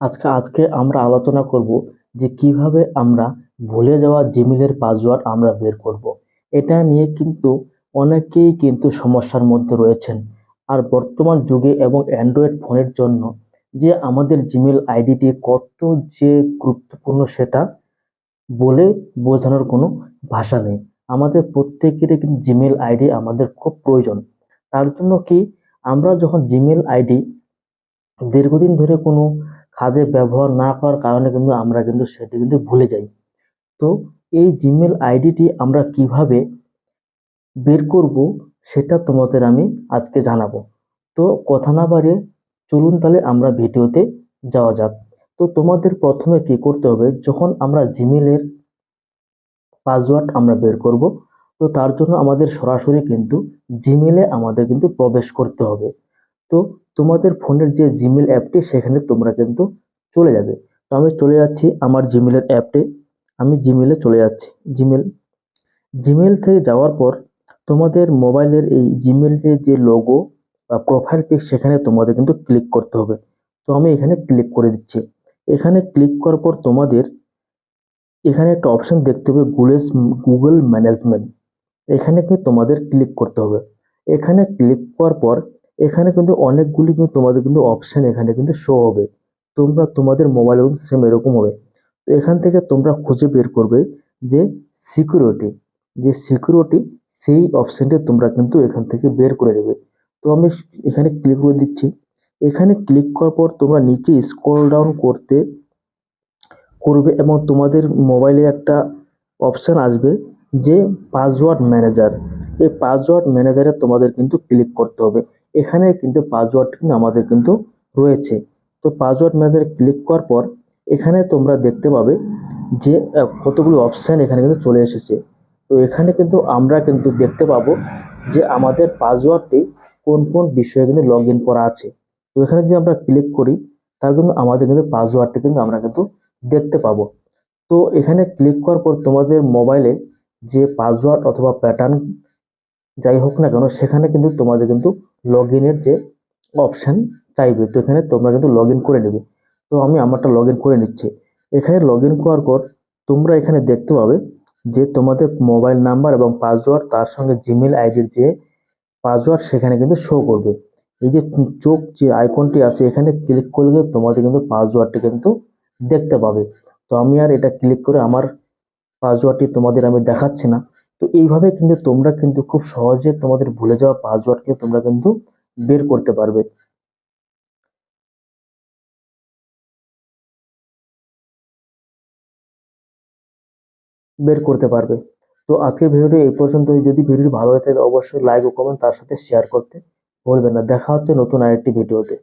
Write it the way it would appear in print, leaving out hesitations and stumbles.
আজকে আমরা আলোচনা করব যে কিভাবে আমরা ভুলে যাওয়া জিমেলের পাসওয়ার্ড আমরা বের করব। এটা নিয়ে কিন্তু অনেকেই কিন্তু সমস্যার মধ্যে রয়েছেন। আর বর্তমান যুগে এবং অ্যান্ড্রয়েড ফোনের জন্য যে আমাদের জিমেল আইডিটি কত যে গুরুত্বপূর্ণ সেটা বলে বোঝানোর কোনো ভাষা নেই। আমাদের প্রত্যেকেরই কিন্তু জিমেল আইডি আমাদের খুব প্রয়োজন। তার জন্য কি আমরা যখন জিমেল আইডি দীর্ঘদিন ধরে কোনো কাজে ব্যবহার না করার কারণে কিন্তু আমরা কিন্তু সেটি কিন্তু ভুলে যাই। তো এই জিমেল আইডিটি আমরা কিভাবে বের করব সেটা তোমাদের আমি আজকে জানাবো। তো কথা না বাড়িয়ে চলুন তাহলে আমরা ভিডিওতে যাওয়া যাক। তো তোমাদের প্রথমে কি করতে হবে, যখন আমরা জিমেলের পাসওয়ার্ড আমরা বের করব, তো তার জন্য আমাদের সরাসরি কিন্তু জিমেলে আমাদের কিন্তু প্রবেশ করতে হবে। তো তোমাদের ফোনের যে জিমেল অ্যাপটি সেখানে তোমরা কিন্তু চলে যাবে। তো আমি চলে যাচ্ছি আমার জিমেলের অ্যাপে। আমি জিমেলে চলে যাচ্ছি। জিমেল জিমেল থেকে যাওয়ার পর তোমাদের মোবাইলের এই জিমেলের যে লোগো বা প্রোফাইল পিক সেখানে তোমাদের কিন্তু ক্লিক করতে হবে। তো আমি এখানে ক্লিক করে দিচ্ছি। এখানে ক্লিক করার পর তোমাদের এখানে একটা অপশন দেখতে হবে, গুগল ম্যানেজমেন্ট। এখানে কিন্তু তোমাদের ক্লিক করতে হবে। এখানে ক্লিক করার পর এখানে কিন্তু অনেকগুলি কিন্তু তোমাদের কিন্তু অপশন এখানে কিন্তু শো হবে। তোমরা তোমাদের মোবাইলে কিন্তু সেম এরকম হবে। তো এখান থেকে তোমরা খুঁজে বের করবে যে সিকিউরিটি, যে সিকিউরিটি, সেই অপশনটা তোমরা কিন্তু এখান থেকে বের করে নেবে। তো আমি এখানে ক্লিক করে দিচ্ছি। এখানে ক্লিক করার পর তোমরা নিচে স্ক্রল ডাউন করবে এবং তোমাদের মোবাইলে একটা অপশন আসবে যে পাসওয়ার্ড ম্যানেজার। এই পাসওয়ার্ড ম্যানেজারে তোমাদের কিন্তু ক্লিক করতে হবে। এখানে কিন্তু পাসওয়ার্ড কিন্তু আমাদের কিন্তু রয়েছে। তো পাসওয়ার্ড ম্যানেজারে ক্লিক করার পর এখানে তোমরা দেখতে পাবে যে কতগুলো অপশন এখানে কিন্তু চলে এসেছে। তো এখানে কিন্তু আমরা কিন্তু দেখতে পাবো যে আমাদের পাসওয়ার্ডটি কোন কোন বিষয়ে কিন্তু লগ ইন করা আছে। তো এখানে যদি আমরা ক্লিক করি তাহলে কিন্তু আমাদের কিন্তু পাসওয়ার্ডটি কিন্তু আমরা কিন্তু দেখতে পাবো। তো এখানে ক্লিক করার পর তোমাদের মোবাইলে যে পাসওয়ার্ড অথবা প্যাটার্ন যাই হোক না কেন সেখানে কিন্তু তোমাদের কিন্তু লগ ইনের যে অপশন চাইবে। তো এখানে তোমরা কিন্তু লগ ইন করে নেবে। তো আমি আমারটা লগ ইন করে নিচ্ছি। এখানে লগ ইন করার পর তোমরা এখানে দেখতে পাবে যে তোমাদের মোবাইল নাম্বার এবং পাসওয়ার্ড তার সঙ্গে জিমেল আইডির যে পাসওয়ার্ড সেখানে কিন্তু শো করবে। এই যে চোখ যে আইকনটি আছে এখানে ক্লিক করলে তোমাদের কিন্তু পাসওয়ার্ডটি কিন্তু দেখতে পাবে। তো আমি আর এটা ক্লিক করে আমার পাসওয়ার্ডটি তোমাদের আমি দেখাচ্ছি না। তো এইভাবে কিন্তু তোমরা কিন্তু খুব সহজে তোমাদের ভুলে যাওয়া পাসওয়ার্ডকে তোমরা কিন্তু বের করতে পারবে। বের করতে পারবে। তো আজকের ভিডিওটি এই পর্যন্তই। যদি ভিডিওটি ভালো হয়ে থাকে অবশ্যই লাইক ও কমেন্ট তার সাথে শেয়ার করতে ভুলবেন না। দেখা হচ্ছে নতুন আরেকটি ভিডিওতে।